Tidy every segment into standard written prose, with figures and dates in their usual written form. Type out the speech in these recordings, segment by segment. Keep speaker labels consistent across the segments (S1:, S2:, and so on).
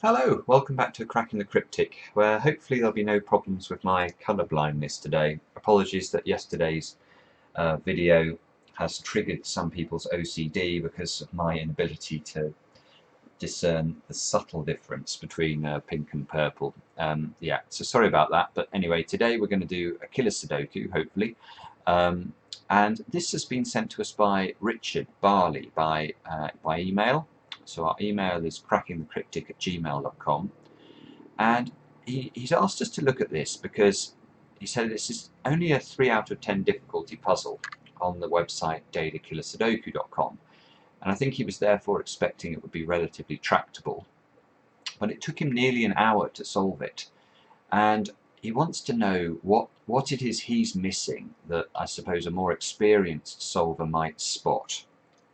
S1: Hello, welcome back to Cracking the Cryptic, where hopefully there'll be no problems with my colour blindness today. Apologies that yesterday's video has triggered some people's OCD because of my inability to discern the subtle difference between pink and purple. Yeah, so sorry about that, but anyway, today we're going to do a killer Sudoku, hopefully. And this has been sent to us by Richard Barley by email. So our email is crackingthecryptic@gmail.com, and he's asked us to look at this because he said this is only a 3 out of 10 difficulty puzzle on the website dailykillersudoku.com, and I think he was therefore expecting it would be relatively tractable, but it took him nearly an hour to solve it, and he wants to know what it is he's missing that I suppose a more experienced solver might spot.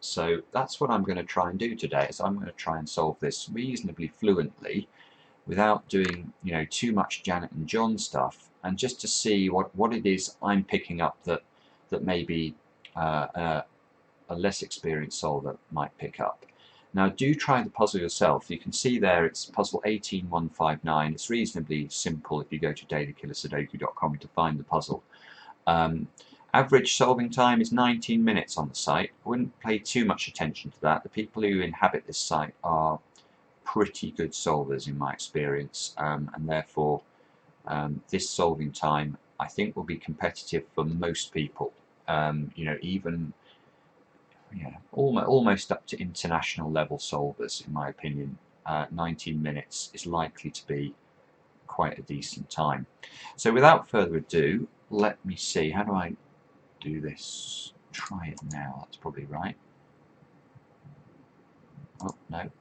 S1: So that's what I'm going to try and do today, is I'm going to try and solve this reasonably fluently without doing, too much Janet and John stuff, and just to see what it is I'm picking up that maybe a less experienced solver might pick up. Now do try the puzzle yourself. You can see there it's puzzle 18159. It's reasonably simple if you go to dailykillersudoku.com to find the puzzle. Average solving time is 19 minutes on the site. I wouldn't pay too much attention to that. The people who inhabit this site are pretty good solvers in my experience, and therefore this solving time I think will be competitive for most people. Even almost up to international level solvers, in my opinion. 19 minutes is likely to be quite a decent time. So without further ado, let me see, how do I do this? Try it now, that's probably right. Oh, no.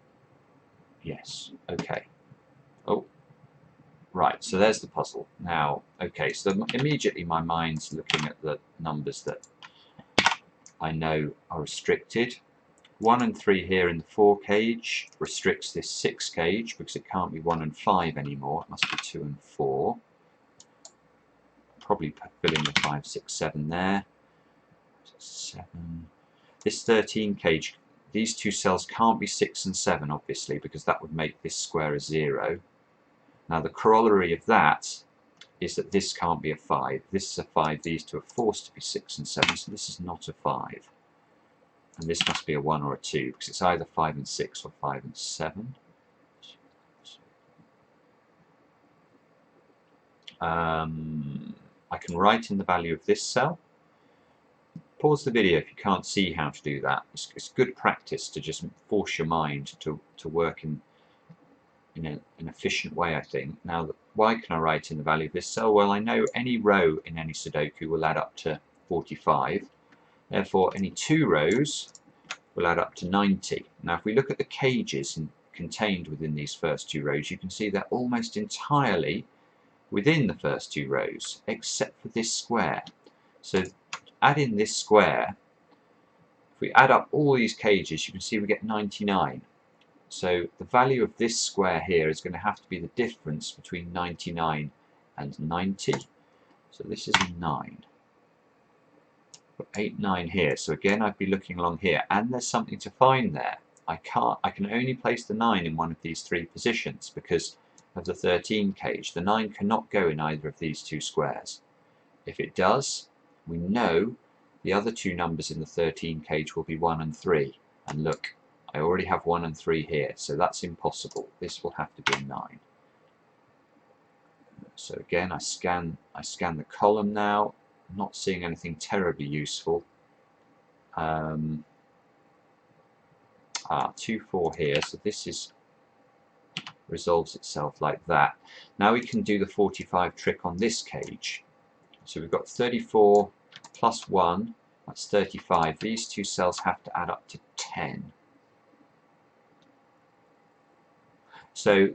S1: Yes, okay. Oh, right, so there's the puzzle. Now, okay, so immediately my mind's looking at the numbers that I know are restricted. 1 and 3 here in the 4 cage restricts this 6 cage because it can't be 1 and 5 anymore. It must be 2 and 4. Probably fill in the 5, 6, 7 there. 7. This 13 cage, these two cells can't be 6 and 7 obviously, because that would make this square a 0. Now the corollary of that is that this can't be a 5. This is a 5, these two are forced to be 6 and 7, so this is not a 5. And this must be a 1 or a 2, because it's either 5 and 6 or 5 and 7. I can write in the value of this cell. Pause the video if you can't see how to do that. It's good practice to just force your mind to work in an efficient way, I think. Now, why can I write in the value of this cell? Well, I know any row in any Sudoku will add up to 45. Therefore, any 2 rows will add up to 90. Now, if we look at the cages contained within these first 2 rows, you can see they're almost entirely within the first 2 rows, except for this square. So add in this square. If we add up all these cages, you can see we get 99. So the value of this square here is going to have to be the difference between 99 and 90. So this is a 9. Put 8, 9 here. So again, I'd be looking along here, and there's something to find there. I can only place the 9 in one of these 3 positions because of the 13 cage. The 9 cannot go in either of these 2 squares. If it does, we know the other 2 numbers in the 13 cage will be 1 and 3. And look, I already have 1 and 3 here, so that's impossible. This will have to be a 9. So again, I scan the column now. I'm not seeing anything terribly useful. 2, 4 here, so this resolves itself like that. Now we can do the 45 trick on this cage. So we've got 34 plus 1, that's 35. These 2 cells have to add up to 10. So,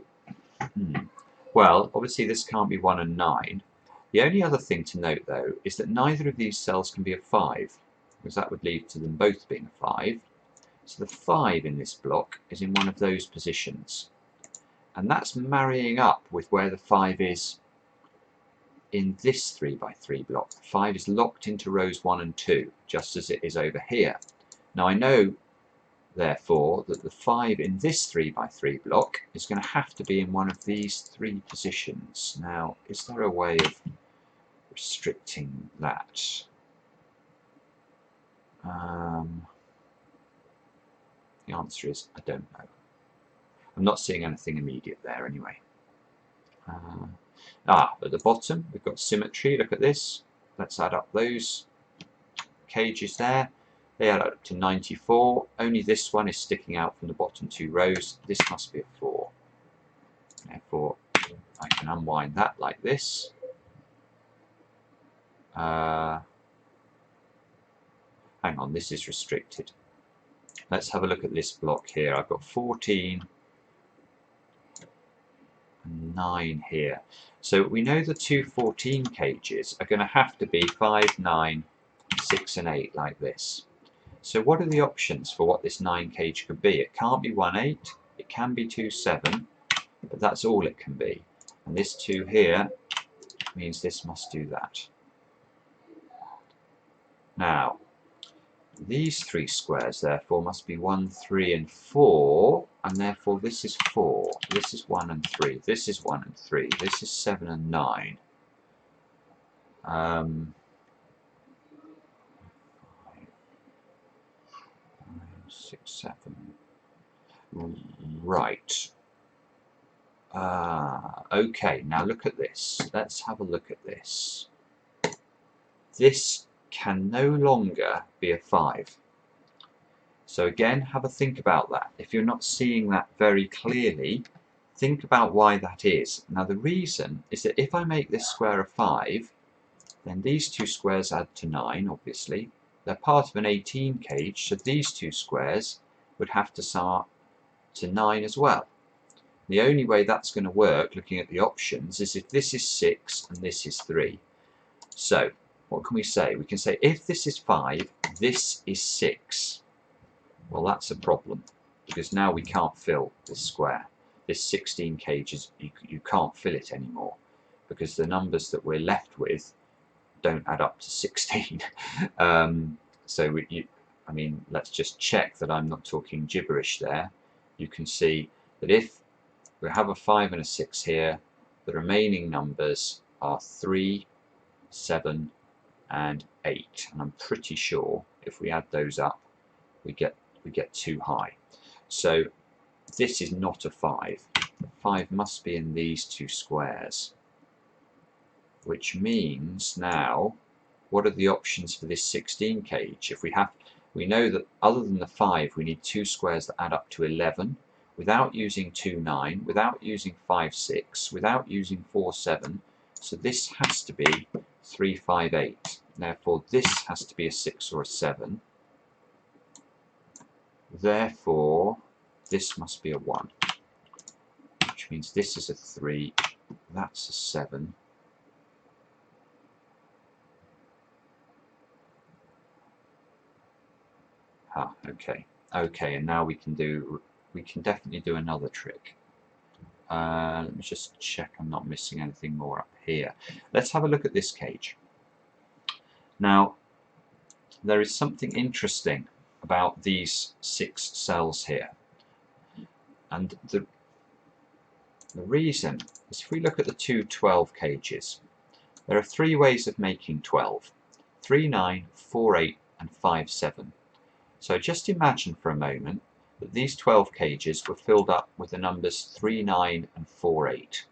S1: well, obviously this can't be 1 and 9. The only other thing to note, though, is that neither of these cells can be a 5, because that would lead to them both being a 5. So the 5 in this block is in one of those positions. And that's marrying up with where the 5 is in this 3x3 block. The 5 is locked into rows 1 and 2, just as it is over here. Now I know therefore, that the 5 in this 3x3 block is going to have to be in one of these 3 positions. Now, is there a way of restricting that? The answer is I don't know. I'm not seeing anything immediate there anyway. At the bottom we've got symmetry. Look at this. Let's add up those cages there. They add up to 94. Only this one is sticking out from the bottom 2 rows. This must be a 4. Therefore, I can unwind that like this. Hang on, this is restricted. Let's have a look at this block here. I've got 14 and 9 here. So we know the 2 14 cages are going to have to be 5, 9, 6 and 8 like this. So what are the options for what this 9 cage could be? It can't be 1, 8, it can be 2, 7, but that's all it can be. And this 2 here means this must do that. Now, these 3 squares therefore must be 1, 3 and 4, and therefore this is 4, this is 1 and 3, this is 1 and 3, this is 7 and 9. 6, 7. Right. Okay, now look at this. Let's have a look at this. This can no longer be a 5. So again, have a think about that. If you're not seeing that very clearly, think about why that is. Now the reason is that if I make this square a 5, then these 2 squares add to 9, obviously. They're part of an 18 cage, so these 2 squares would have to sum up to 9 as well. The only way that's going to work, looking at the options, is if this is 6 and this is 3. So, what can we say? We can say if this is 5, this is 6. Well, that's a problem, because now we can't fill this square. This 16 cages, you can't fill it anymore, because the numbers that we're left with don't add up to 16. So I mean, let's just check that I'm not talking gibberish there. You can see that if we have a 5 and a 6 here, the remaining numbers are 3, 7 and 8, and I'm pretty sure if we add those up we get too high. So this is not a 5. The 5 must be in these 2 squares, which means now, what are the options for this 16 cage? If we know that other than the 5 we need 2 squares that add up to 11, without using 2, 9, without using 5, 6, without using 4, 7, so this has to be 3, 5, 8. Therefore this has to be a 6 or a 7. Therefore this must be a 1, which means this is a 3, that's a 7. Okay, and now we can definitely do another trick. Let me just check I'm not missing anything more up here. Let's have a look at this cage. Now, there is something interesting about these 6 cells here, and the reason is if we look at the 2 12 cages, there are 3 ways of making 12: 3, 9, 4, 8 and 5, 7. So just imagine for a moment that these 12 cages were filled up with the numbers 3, 9 and 4, 8.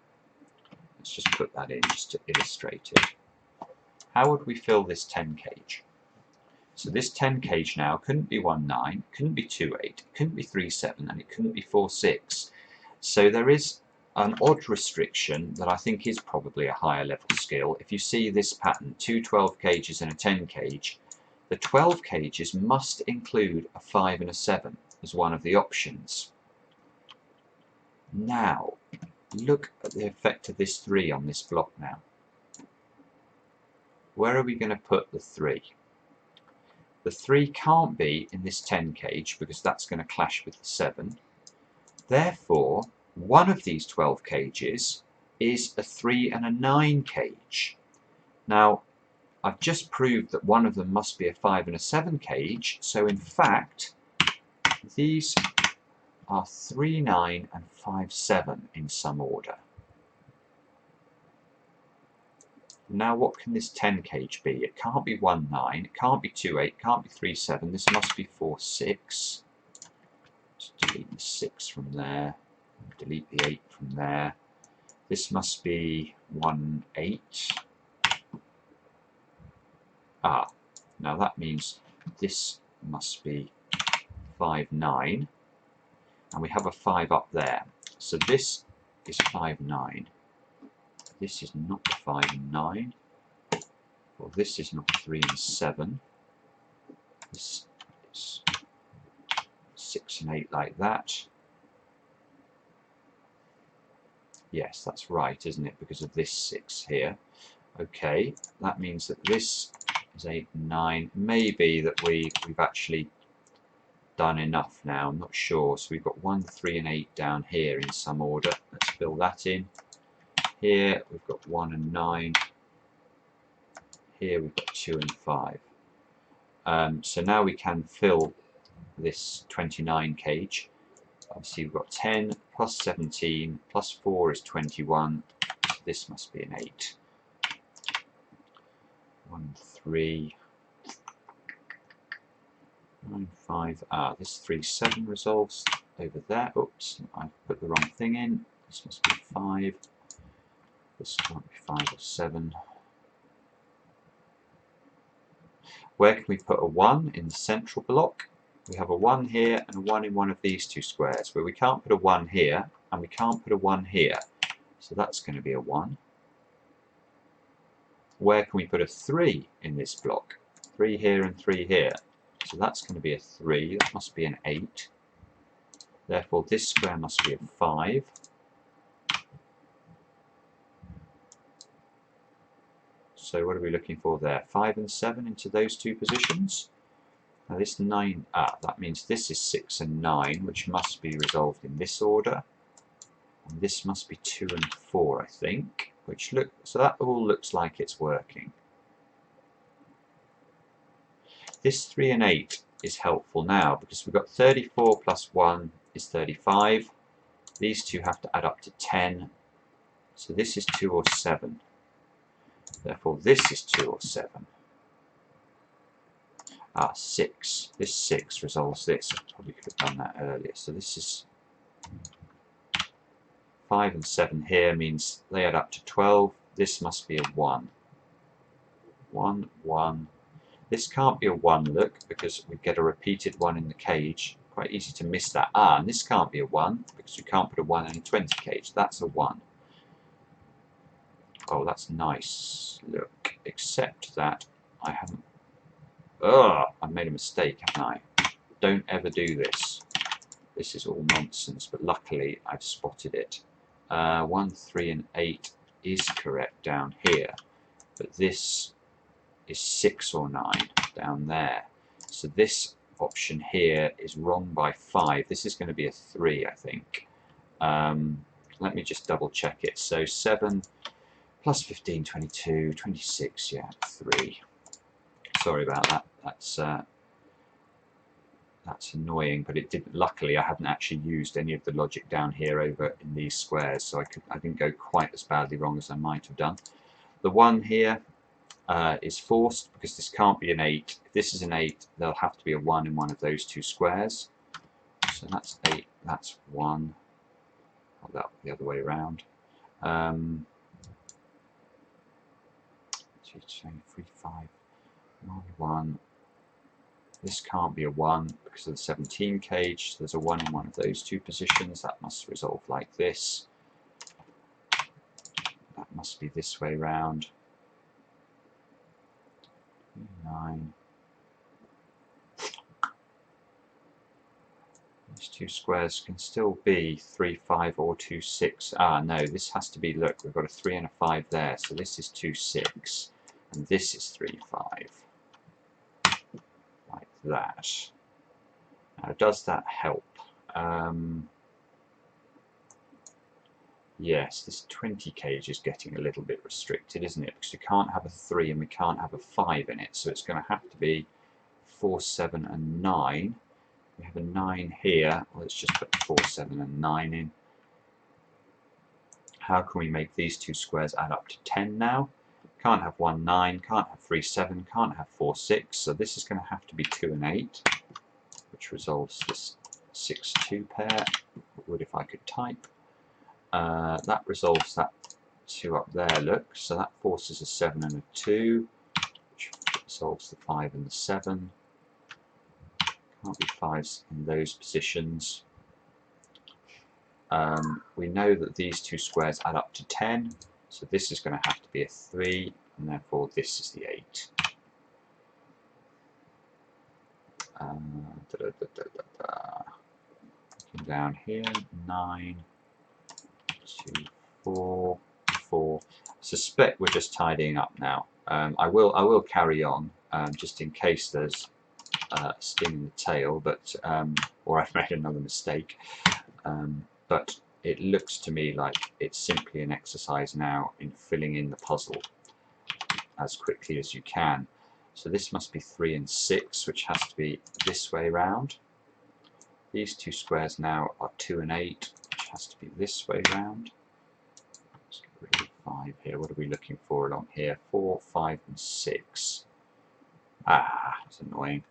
S1: Let's just put that in just to illustrate it. How would we fill this 10 cage? So this 10 cage now couldn't be 1, 9, couldn't be 2, 8, it couldn't be 3, 7, and it couldn't be 4, 6. So there is an odd restriction that I think is probably a higher level skill. If you see this pattern, 2 12 cages and a 10 cage, the 12 cages must include a 5 and a 7 as one of the options. Now, look at the effect of this 3 on this block now. Where are we going to put the 3? The 3 can't be in this 10 cage because that's going to clash with the 7. Therefore, one of these 12 cages is a 3 and a 9 cage. Now, I've just proved that one of them must be a 5 and a 7 cage, so in fact These are 3, 9 and 5, 7 in some order. Now what can this 10 cage be? It can't be 1, 9, it can't be 2, 8, it can't be 3, 7, this must be 4, 6. Let's delete the 6 from there, delete the 8 from there. This must be 1, 8. Ah, now that means this must be 5, 9. And we have a 5 up there. So this is 5, 9. This is not 5 and 9. Well, this is not 3 and 7. This is 6 and 8 like that. Yes, that's right, isn't it? Because of this 6 here. Okay, that means that this is 8 and 9. Maybe that we've actually done enough now, I'm not sure. So we've got 1, 3 and 8 down here in some order. Let's fill that in. Here we've got 1 and 9. Here we've got 2 and 5. So now we can fill this 29 cage. Obviously we've got 10 plus 17 plus 4 is 21. So this must be an 8. 1, 3, 9, 5. Ah, this 3, 7 resolves over there. Oops, I put the wrong thing in. This must be 5. This can't be 5 or 7. Where can we put a 1 in the central block? We have a 1 here and a 1 in one of these two squares, where we can't put a 1 here and we can't put a 1 here. So that's going to be a 1. Where can we put a 3 in this block? 3 here and 3 here. So that's going to be a 3. That must be an 8. Therefore this square must be a 5. So what are we looking for there? 5 and 7 into those two positions. Now this 9, that means this is 6 and 9, which must be resolved in this order. And this must be 2 and 4, I think. So that all looks like it's working. This 3 and 8 is helpful now because we've got 34 plus 1 is 35. These two have to add up to 10. So this is 2 or 7. Therefore this is 2 or 7. 6. This 6 resolves this. I probably could have done that earlier. So this is 5 and 7 here means they add up to 12. This must be a 1. 1, 1. This can't be a 1, look, because we get a repeated 1 in the cage. Quite easy to miss that. And this can't be a 1 because you can't put a 1 in a 20 cage. That's a 1. Oh, that's nice. Look, except that I haven't... Oh, I made a mistake, haven't I? Don't ever do this. This is all nonsense, but luckily I've spotted it. 1, 3 and 8 is correct down here, but this is 6 or 9 down there. So this option here is wrong by 5. This is going to be a 3, I think. Let me just double check it. So 7 plus 15, 22, 26, yeah, 3. Sorry about that. That's annoying, but it didn't. Luckily, I hadn't actually used any of the logic down here over in these squares, so I didn't go quite as badly wrong as I might have done. The 1 here is forced because this can't be an 8. If this is an 8, there'll have to be a 1 in one of those two squares. So that's 8. That's 1. Well, that the other way around. 2, 3, 5. 1, 1. This can't be a 1 because of the 17 cage. So there's a 1 in one of those two positions. That must resolve like this. That must be this way round. 9. These two squares can still be 3, 5 or 2, 6. No, this has to be, look, we've got a 3 and a 5 there. So this is 2, 6. And this is 3, 5. Like that. Now, does that help? Yes, this 20 cage is getting a little bit restricted, isn't it? Because you can't have a 3 and we can't have a 5 in it. So it's going to have to be 4, 7 and 9. We have a 9 here. Let's just put 4, 7 and 9 in. How can we make these two squares add up to 10 now? Can't have 1, 9, can't have 3, 7, can't have 4, 6. So this is going to have to be 2 and 8, which resolves this 6, 2 pair. Would if I could type. That resolves that 2 up there, look. So that forces a 7 and a 2, which resolves the 5 and the 7. Can't be 5s in those positions. We know that these two squares add up to 10, so this is going to have to be a 3, and therefore this is the 8. Down here, 9, 2, 4, 4. I suspect we're just tidying up now. I will carry on just in case there's a sting in the tail, but or I've made another mistake. But it looks to me like it's simply an exercise now in filling in the puzzle as quickly as you can. So this must be 3 and 6, which has to be this way round. These two squares now are 2 and 8, which has to be this way round. Let's get rid of 5 here. What are we looking for along here? 4, 5 and 6. Ah, that's annoying.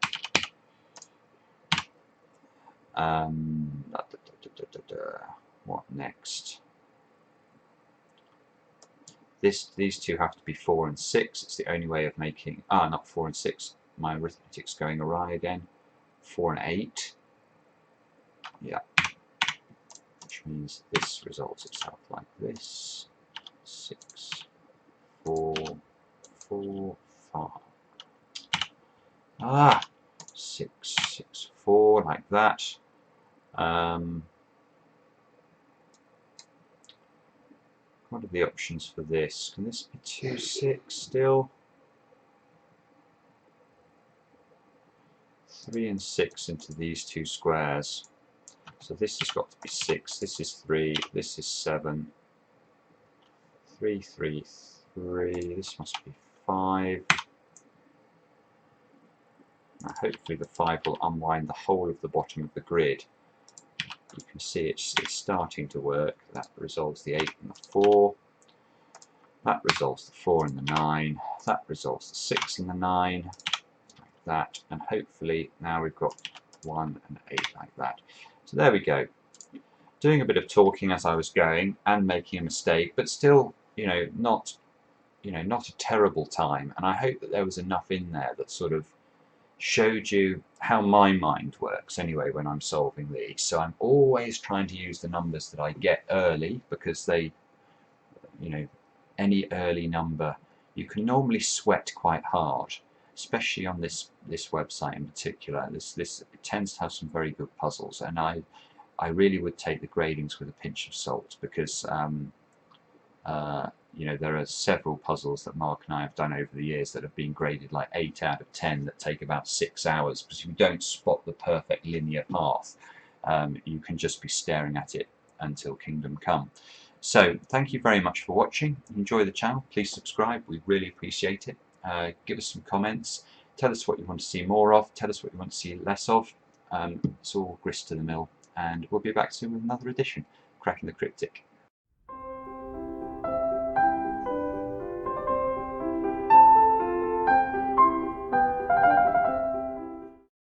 S1: What next? These two have to be 4 and 6. It's the only way of making... not 4 and 6. My arithmetic's going awry again. 4 and 8. Yeah. Which means this resolves itself like this. 6, 4, 4, 5. 6, 6, 4, like that. What are the options for this? Can this be 2, 6 still? 3 and 6 into these two squares. So this has got to be 6, this is 3, this is 7. 3, 3, 3, this must be 5. Now hopefully the 5 will unwind the whole of the bottom of the grid. You can see it's starting to work. That resolves the 8 and the 4. That resolves the 4 and the 9. That resolves the 6 and the 9. Like that. And hopefully now we've got 1 and 8 like that. So there we go. Doing a bit of talking as I was going and making a mistake, but still, not a terrible time. And I hope that there was enough in there that sort of showed you how my mind works anyway when I'm solving these. So I'm always trying to use the numbers that I get early, because they, any early number you can normally sweat quite hard, especially on this website in particular. This it tends to have some very good puzzles, and I really would take the gradings with a pinch of salt, because there are several puzzles that Mark and I have done over the years that have been graded like 8 out of 10 that take about 6 hours, because you don't spot the perfect linear path. You can just be staring at it until Kingdom Come. So thank you very much for watching. Enjoy the channel. Please subscribe. We really appreciate it. Give us some comments. Tell us what you want to see more of. Tell us what you want to see less of. It's all grist to the mill. And we'll be back soon with another edition. Cracking the Cryptic.